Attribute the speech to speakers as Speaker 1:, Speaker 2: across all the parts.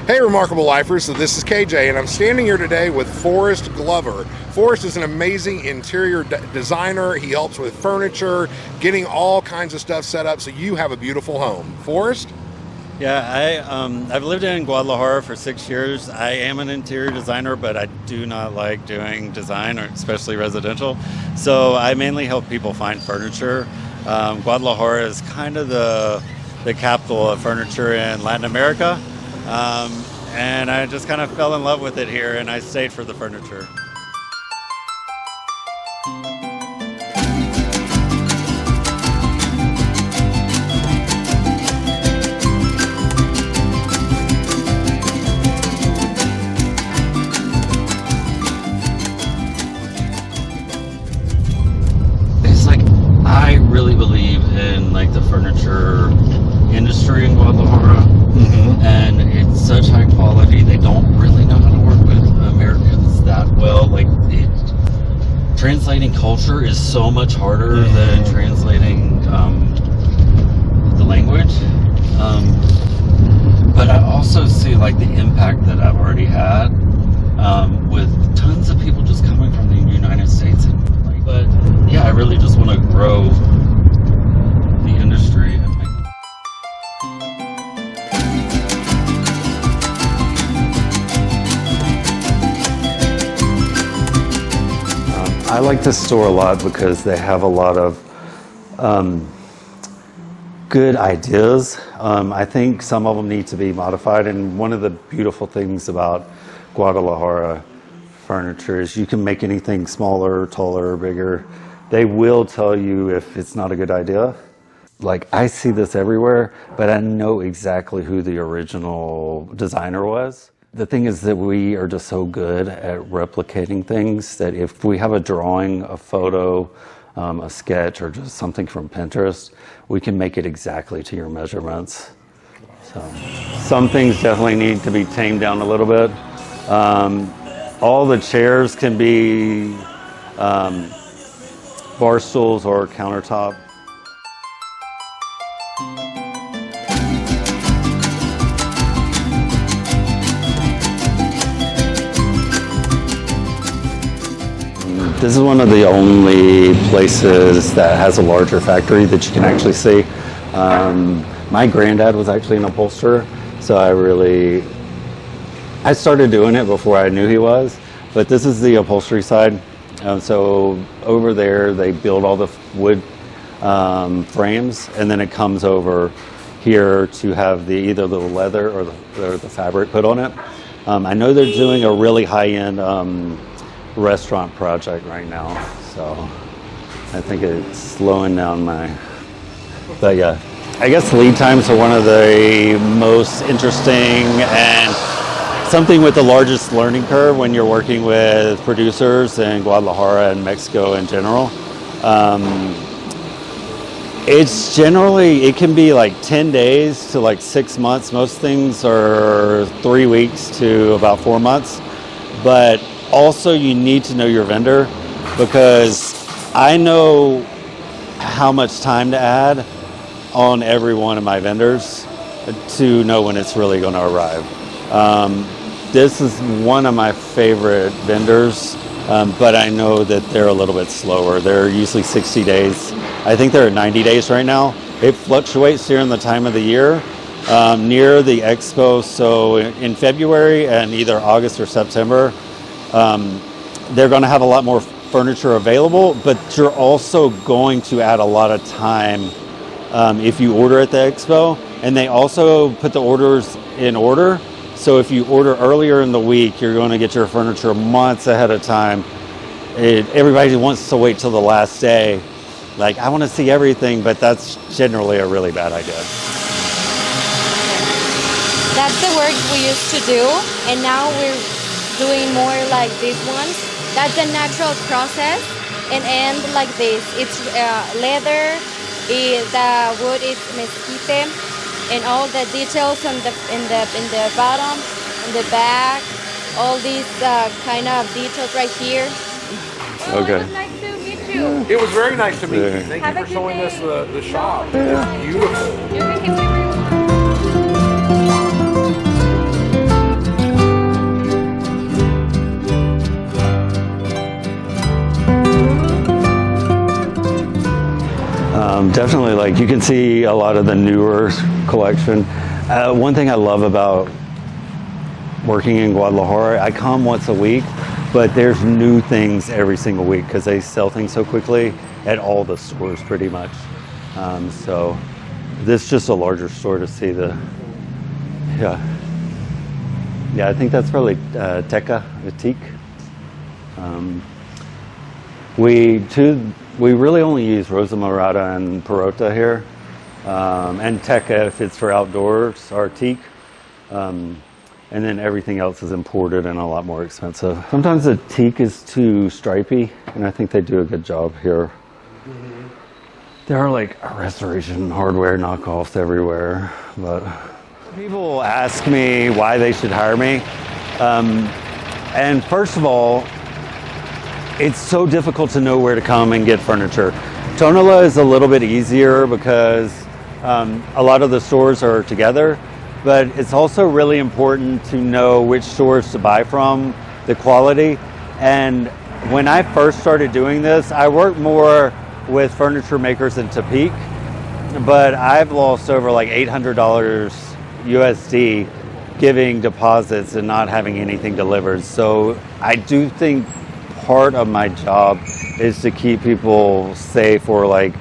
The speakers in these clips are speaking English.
Speaker 1: Hey, Remarkable Lifers, so this is KJ, and I'm standing here today with Forrest Glover. Forrest is an amazing interior designer. He helps with furniture, getting all kinds of stuff set up so you have a beautiful home. Forrest?
Speaker 2: Yeah, I've lived in Guadalajara for 6 years. I am an interior designer, but I do not like doing design, or especially residential. So I mainly help people find furniture. Guadalajara is kind of the capital of furniture in Latin America. And I just kind of fell in love with it here, and I stayed for the furniture. It's like, I really believe in like the furniture industry in Guadalajara. And it's such high quality. They don't really know how to work with Americans that well. Like, translating culture is so much harder than translating the language. But I also see like the impact that I've already had with tons of people just coming from the United States. But yeah, I really just want to grow the industry. I like this store a lot because they have a lot of good ideas. I think some of them need to be modified, and one of the beautiful things about Guadalajara furniture is you can make anything smaller, taller, bigger. They will tell you if it's not a good idea. Like, I see this everywhere, but I know exactly who the original designer was. The thing is that we are just so good at replicating things that if we have a drawing, a photo, a sketch, or just something from Pinterest, we can make it exactly to your measurements. So some things definitely need to be tamed down a little bit. All the chairs can be bar stools or countertop. This is one of the only places that has a larger factory that you can actually see. My granddad was actually an upholsterer, so I started doing it before I knew he was, but this is the upholstery side. So over there, they build all the wood frames, and then it comes over here to have either the leather or the fabric put on it. I know they're doing a really high-end restaurant project right now, so I think it's slowing down but yeah, I guess lead times are one of the most interesting and something with the largest learning curve when you're working with producers in Guadalajara and Mexico in general. It can be like 10 days to like 6 months. Most things are 3 weeks to about 4 months, but also, you need to know your vendor, because I know how much time to add on every one of my vendors to know when it's really going to arrive. This is one of my favorite vendors, but I know that they're a little bit slower. They're usually 60 days. I think they're at 90 days right now. It fluctuates during the time of the year. Near the expo, so in February and either August or September, they're going to have a lot more furniture available, but you're also going to add a lot of time if you order at the expo. And they also put the orders in order. So if you order earlier in the week, you're going to get your furniture months ahead of time. Everybody wants to wait till the last day. Like, I want to see everything, but that's generally a really bad idea.
Speaker 3: That's the work we used to do, and now we're doing more like these ones. That's a natural process and end like this. It's leather, the wood is mesquite, and all the details in the bottom, in the back, all these kind of details right here.
Speaker 2: Okay.
Speaker 3: It was nice to meet you.
Speaker 1: It was very nice to meet you.
Speaker 2: Yeah.
Speaker 1: Thank you for showing us the shop. It's beautiful.
Speaker 3: You can keep it where you want.
Speaker 2: definitely, like, you can see a lot of the newer collection. One thing I love about working in Guadalajara, I come once a week, but there's new things every single week because they sell things so quickly at all the stores pretty much. So this is just a larger store to see the, yeah, I think that's probably Tlaquepaque. We really only use Rosa Morada and Perota here, and Teca if it's for outdoors, our teak, and then everything else is imported and a lot more expensive. Sometimes the teak is too stripy, and I think they do a good job here. Mm-hmm. There are like restoration hardware knockoffs everywhere, but people ask me why they should hire me, and first of all, it's so difficult to know where to come and get furniture. Tonala is a little bit easier because a lot of the stores are together, but it's also really important to know which stores to buy from, the quality. And when I first started doing this, I worked more with furniture makers in Tlaquepaque, but I've lost over like $800 USD giving deposits and not having anything delivered. So I do think part of my job is to keep people safe, or like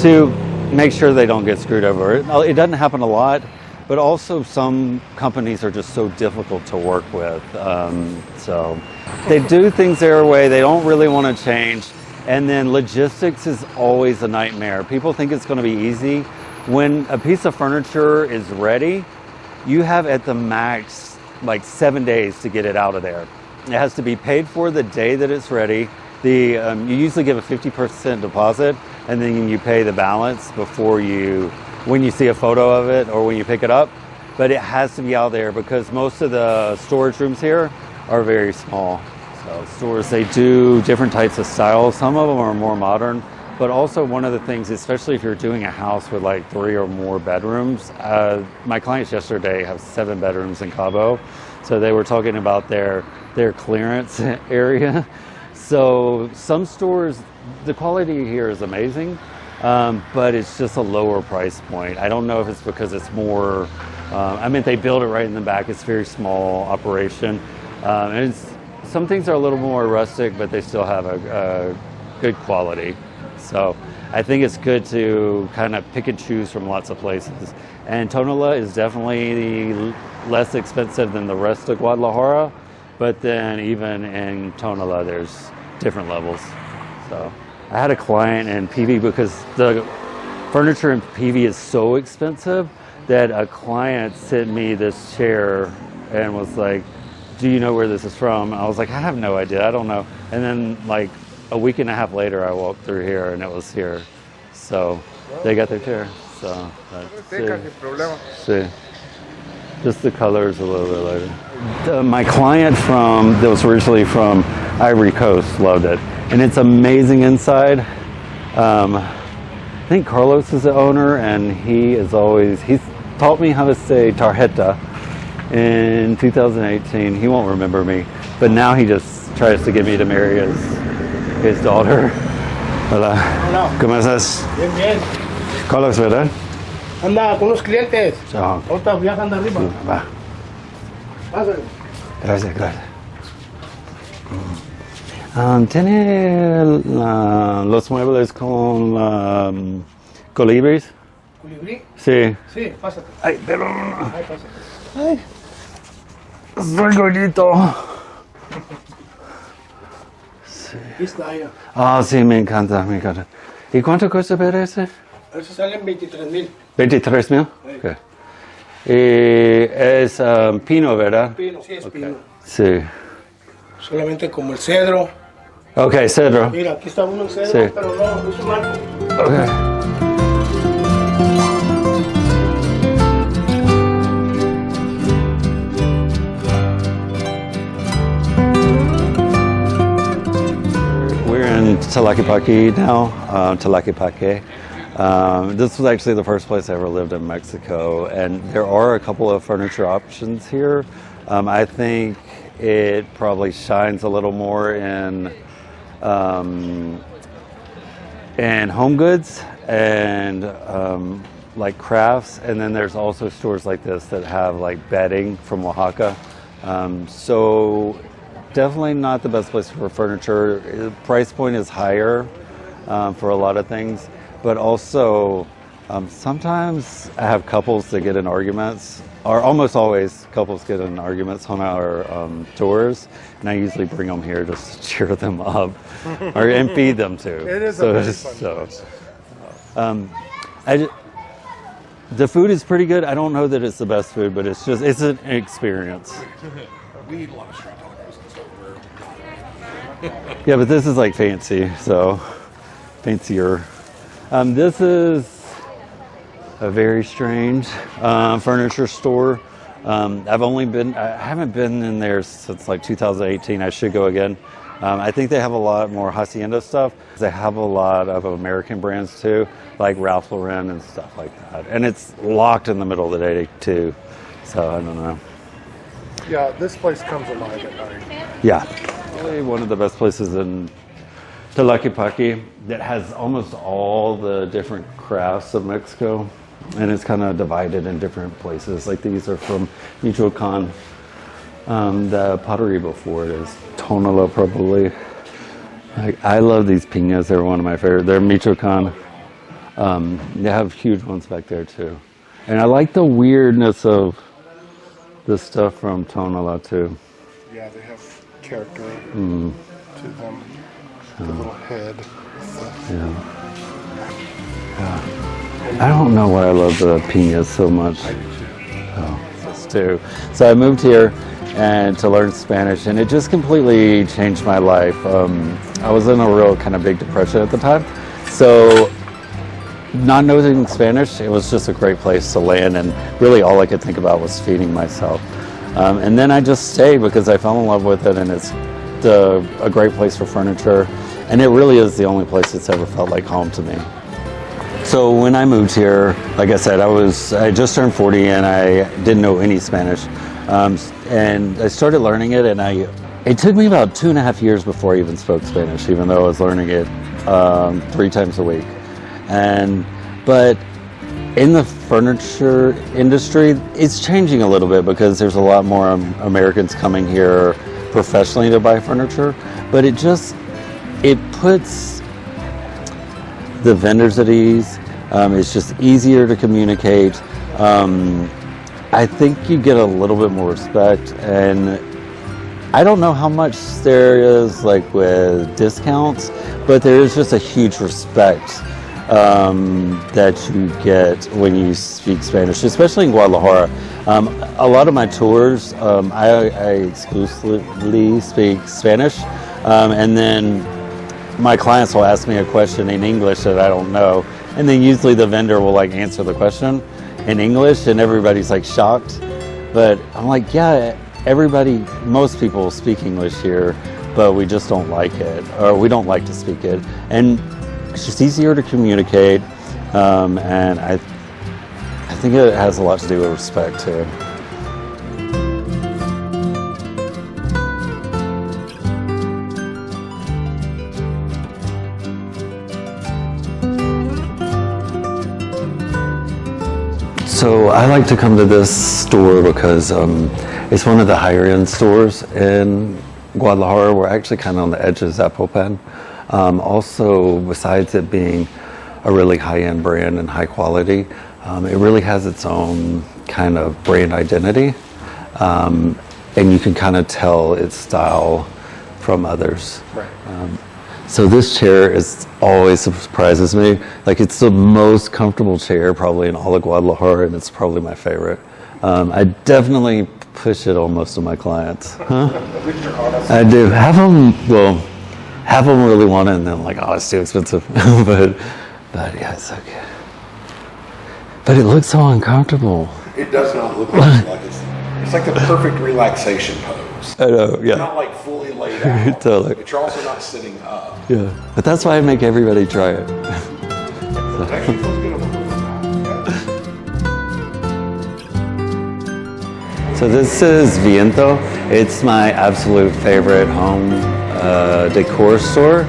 Speaker 2: to make sure they don't get screwed over. It doesn't happen a lot, but also some companies are just so difficult to work with. So they do things their way. They don't really want to change. And then logistics is always a nightmare. People think it's going to be easy. When a piece of furniture is ready, you have at the max like 7 days to get it out of there. It has to be paid for the day that it's ready. You usually give a 50% deposit, and then you pay the balance when you see a photo of it or when you pick it up. But it has to be out there because most of the storage rooms here are very small. So stores, they do different types of styles. Some of them are more modern, but also one of the things, especially if you're doing a house with like 3 or more bedrooms, my clients yesterday have 7 bedrooms in Cabo. So they were talking about their clearance area. So some stores, the quality here is amazing, but it's just a lower price point. I don't know if it's because it's more, they build it right in the back. It's a very small operation. And some things are a little more rustic, but they still have a good quality. So I think it's good to kind of pick and choose from lots of places. And Tonala is definitely less expensive than the rest of Guadalajara, but then even in Tonala, there's different levels. So I had a client in PV because the furniture in PV is so expensive that a client sent me this chair and was like, "Do you know where this is from?" I was like, "I have no idea. I don't know." And then like a week and a half later, I walked through here and it was here. So they got their chair. So see. Just the color is a little bit lighter. My client that was originally from Ivory Coast loved it. And it's amazing inside. I think Carlos is the owner, and he's taught me how to say tarjeta in 2018. He won't remember me, but now he just tries to get me to marry his daughter. Hola. Hola. ¿Cómo estás?
Speaker 4: Bien, bien.
Speaker 2: Carlos, ¿verdad?
Speaker 4: Anda con los clientes.
Speaker 2: Chao.
Speaker 4: Ahorita viajan de arriba.
Speaker 2: Va.
Speaker 4: Pásale.
Speaker 2: Gracias. ¿Tiene los muebles con colibris?
Speaker 4: ¿Colibrí?
Speaker 2: Sí.
Speaker 4: Sí, pásate.
Speaker 2: Ay, pero...
Speaker 4: Ay, pásate.
Speaker 2: Ay. Soy gordito. Sí.
Speaker 4: Aquí está ya.
Speaker 2: Ah, sí, me encanta. ¿Y cuánto cuesta ver ese?
Speaker 4: Esos salen 23,000.
Speaker 2: ¿23,000?
Speaker 4: Sí.
Speaker 2: Okay. Y es pino, ¿verdad?
Speaker 4: Pino, sí, es pino.
Speaker 2: Sí.
Speaker 4: Solamente como el cedro.
Speaker 2: Ok, cedro.
Speaker 4: Mira, aquí está uno en cedro,
Speaker 2: Sí.
Speaker 4: pero no, es un marco.
Speaker 2: Okay. We're in Tlaquepaque now, Tlaquepaque. This was actually the first place I ever lived in Mexico, and there are a couple of furniture options here. I think it probably shines a little more in home goods, and like crafts, and then there's also stores like this that have like bedding from Oaxaca. So definitely not the best place for furniture. The price point is higher for a lot of things, but also sometimes I have couples that get in arguments, or almost always couples get in arguments on our tours, and I usually bring them here just to cheer them up and feed them too.
Speaker 1: It is a very fun place.
Speaker 2: The food is pretty good. I don't know that it's the best food, but it's an experience.
Speaker 1: We eat a lot of street tacos and stuff.
Speaker 2: Yeah, but this is like fancy, so fancier. This is a very strange furniture store. I haven't been in there since like 2018. I should go again. I think they have a lot more hacienda stuff. They have a lot of American brands too, like Ralph Lauren and stuff like that. And it's locked in the middle of the day too, so I don't know.
Speaker 1: Yeah, this place comes alive at night.
Speaker 2: Yeah, probably one of the best places in Tlaquepaque that has almost all the different crafts of Mexico, and it's kind of divided in different places. Like these are from Michoacan. The pottery before it is Tonala, probably. Like, I love these piñas. They're one of my favorite. They're Michoacan. They have huge ones back there too. And I like the weirdness of the stuff from Tonala too.
Speaker 1: Yeah, they have character to them. The little head.
Speaker 2: Yeah. I don't know why I love the piñas so much.
Speaker 1: I do too.
Speaker 2: Oh, too. So I moved here and to learn Spanish, and it just completely changed my life. I was in a real kind of big depression at the time, so not knowing Spanish, it was just a great place to land, and really all I could think about was feeding myself. And then I just stayed because I fell in love with it, and it's a great place for furniture, and it really is the only place that's ever felt like home to me. So when I moved here, like I said, I just turned 40 and I didn't know any Spanish. And I started learning it, and it took me about 2.5 years before I even spoke Spanish, even though I was learning it 3 times a week. But in the furniture industry, it's changing a little bit because there's a lot more Americans coming here professionally to buy furniture. But it puts the vendors at ease. It's just easier to communicate. I think you get a little bit more respect, and I don't know how much there is like with discounts, but there is just a huge respect that you get when you speak Spanish, especially in Guadalajara. A lot of my tours, I exclusively speak Spanish, and then my clients will ask me a question in English that I don't know, and then usually the vendor will like answer the question in English, and everybody's like shocked. But I'm like, yeah, most people speak English here, but we just don't like it, or we don't like to speak it. And it's just easier to communicate, and I think it has a lot to do with respect too. So I like to come to this store because it's one of the higher end stores in Guadalajara. We're actually kind of on the edge of Zapopan. Also, besides it being a really high end brand and high quality, it really has its own kind of brand identity. And you can kind of tell its style from others.
Speaker 1: Right.
Speaker 2: So this chair always surprises me. Like, it's the most comfortable chair probably in all of Guadalajara, and it's probably my favorite. I definitely push it on most of my clients. Huh? I do. Half of them really want it, and then like, oh, it's too expensive. but yeah, it's okay. But it looks so uncomfortable.
Speaker 1: It does not look like it's like the perfect relaxation pose.
Speaker 2: I know, yeah.
Speaker 1: It's not like fully laid out,
Speaker 2: Totally.
Speaker 1: but you're also not sitting up.
Speaker 2: Yeah, but that's why I make everybody try it.
Speaker 1: It actually feels good.
Speaker 2: So this is Viento. It's my absolute favorite home decor store.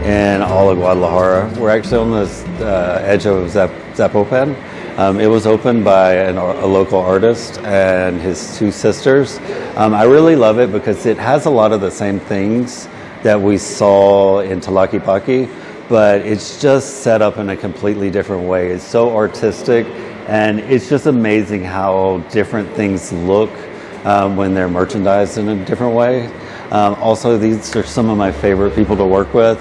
Speaker 2: in all of Guadalajara. We're actually on the edge of Zapopan. It was opened by a local artist and his two sisters. I really love it because it has a lot of the same things that we saw in Tlaquepaque, but it's just set up in a completely different way. It's so artistic, and it's just amazing how different things look when they're merchandised in a different way. Also, these are some of my favorite people to work with.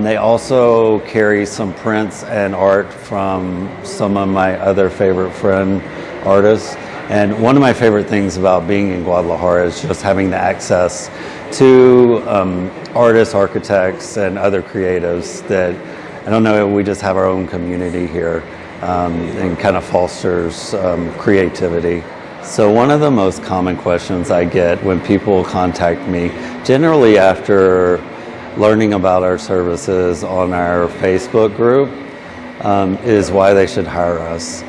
Speaker 2: They also carry some prints and art from some of my other favorite friend artists. And one of my favorite things about being in Guadalajara is just having the access to artists, architects, and other creatives that, I don't know, we just have our own community here and kind of fosters creativity. So one of the most common questions I get when people contact me, generally after learning about our services on our Facebook group, is why they should hire us.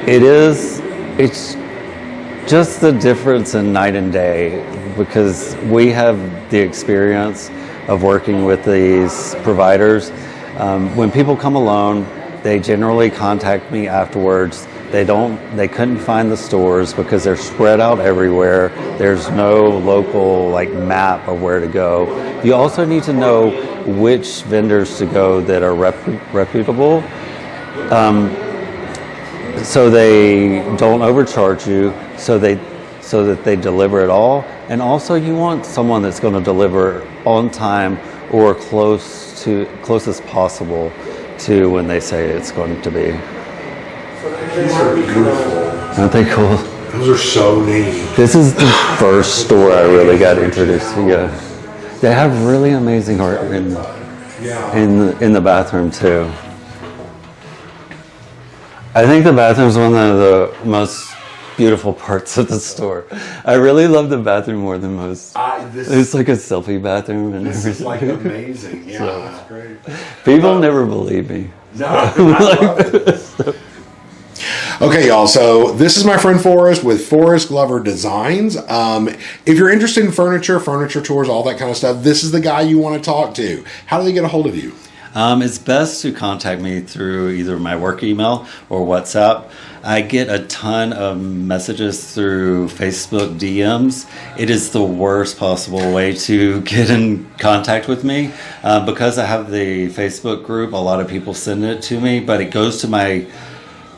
Speaker 2: It's just the difference in night and day, because we have the experience of working with these providers. When people come alone, they generally contact me afterwards. They couldn't find the stores because they're spread out everywhere. There's no local map of where to go. You also need to know which vendors to go that are reputable, so they don't overcharge you, so that they deliver it all. And also you want someone that's going to deliver on time or close as possible to when they say it's going to be.
Speaker 1: These are beautiful.
Speaker 2: Aren't they cool?
Speaker 1: Those are so neat.
Speaker 2: This is the first store I really got introduced to. Yeah, they have really amazing art in the bathroom too. I think the bathroom is one of the most beautiful parts of the store. I really love the bathroom more than most. It's like a selfie bathroom and
Speaker 1: This
Speaker 2: everything.
Speaker 1: is amazing. Yeah, that's great.
Speaker 2: People never believe me.
Speaker 1: No, I love this. Okay, y'all, so this is my friend Forrest with Forrest Glover Designs. If you're interested in furniture tours, all that kind of stuff, this is the guy you want to talk to. How do they get a hold of you?
Speaker 2: It's best to contact me through either my work email or WhatsApp. I get a ton of messages through Facebook DMs. It is the worst possible way to get in contact with me. Because I have the Facebook group, a lot of people send it to me, but it goes to my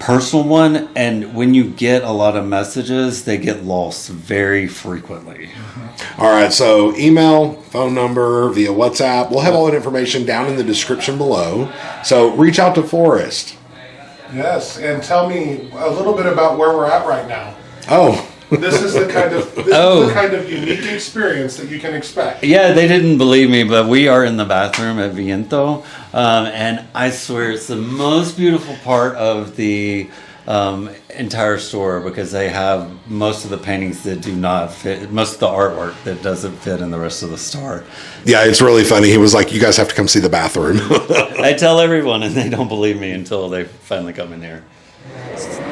Speaker 2: personal one, and when you get a lot of messages, they get lost very frequently.
Speaker 1: All right, so email, phone number, via WhatsApp. We'll have all that information down in the description below. So reach out to Forrest.
Speaker 5: Yes, and tell me a little bit about where we're at right now.
Speaker 1: Oh,
Speaker 5: This is the kind of unique experience that you can expect.
Speaker 2: Yeah, they didn't believe me, but we are in the bathroom at Viento, and I swear it's the most beautiful part of the entire store, because they have most of the paintings that do not fit, most of the artwork that doesn't fit in the rest of the store.
Speaker 1: yeah, it's really funny. He was like, you guys have to come see the bathroom.
Speaker 2: I tell everyone, and they don't believe me until they finally come in here.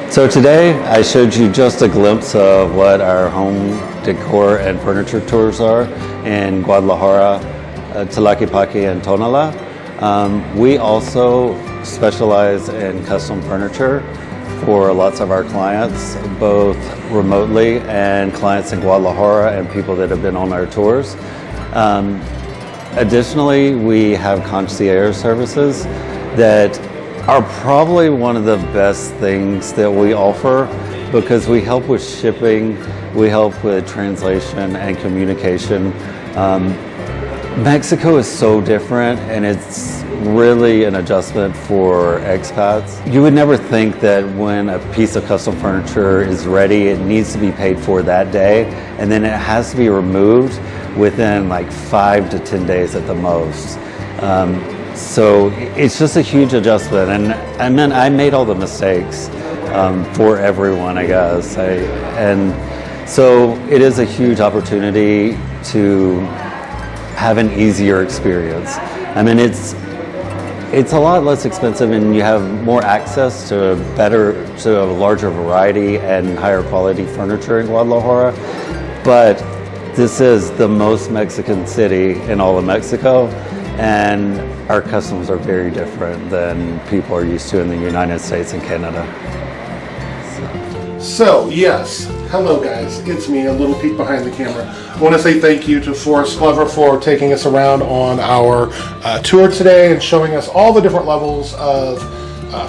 Speaker 2: So today I showed you just a glimpse of what our home decor and furniture tours are in Guadalajara, Tlaquepaque, and Tonala. We also specialize in custom furniture for lots of our clients, both remotely and clients in Guadalajara and people that have been on our tours. Additionally, we have concierge services that are probably one of the best things that we offer, because we help with shipping, we help with translation and communication. Mexico is so different, and it's really an adjustment for expats. You would never think that when a piece of custom furniture is ready, it needs to be paid for that day, and then it has to be removed within like 5 to 10 days at the most. So it's just a huge adjustment, and I made all the mistakes for everyone, I guess. And so it is a huge opportunity to have an easier experience. I mean, it's a lot less expensive, and you have more access to a larger variety and higher quality furniture in Guadalajara. But this is the most Mexican city in all of Mexico. and our customs are very different than people are used to in the United States and Canada.
Speaker 5: So, yes, hello guys, it's me, a little peek behind the camera. I want to say thank you to Forrest Glover for taking us around on our tour today and showing us all the different levels of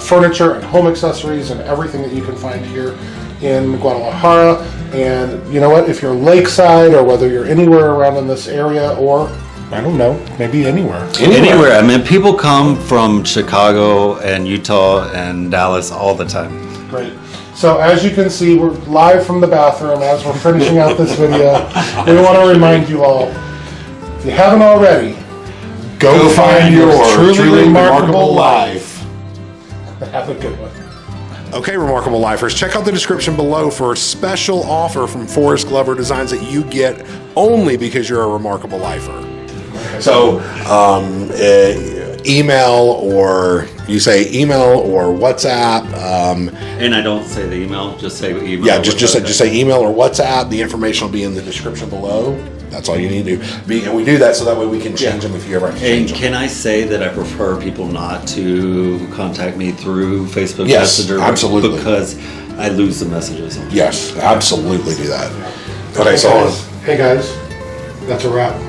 Speaker 5: furniture and home accessories and everything that you can find here in Guadalajara. And you know what, if you're lakeside or whether you're anywhere around in this area, or I don't know, maybe anywhere.
Speaker 2: Anywhere. I mean, people come from Chicago and Utah and Dallas all the time.
Speaker 5: Great. So as you can see, we're live from the bathroom as we're finishing out this video. We want to remind you all, if you haven't already, go find your truly remarkable life. Have a good one.
Speaker 1: Okay, Remarkable Lifers, check out the description below for a special offer from Forrest Glover Designs that you get only because you're a Remarkable Lifer. So, email, or you say email or WhatsApp.
Speaker 2: And I don't say the email, just say email.
Speaker 1: Yeah, just say email or WhatsApp. The information will be in the description below. That's all you need to do. And we do that so that way we can change them if you ever have to
Speaker 2: And
Speaker 1: change them.
Speaker 2: can I say that I prefer people not to contact me through Facebook
Speaker 1: Yes,
Speaker 2: Messenger?
Speaker 1: absolutely.
Speaker 2: Because I lose the messages.
Speaker 1: Yes, absolutely do that. Okay,
Speaker 5: Hey
Speaker 1: so
Speaker 5: guys, that's a wrap.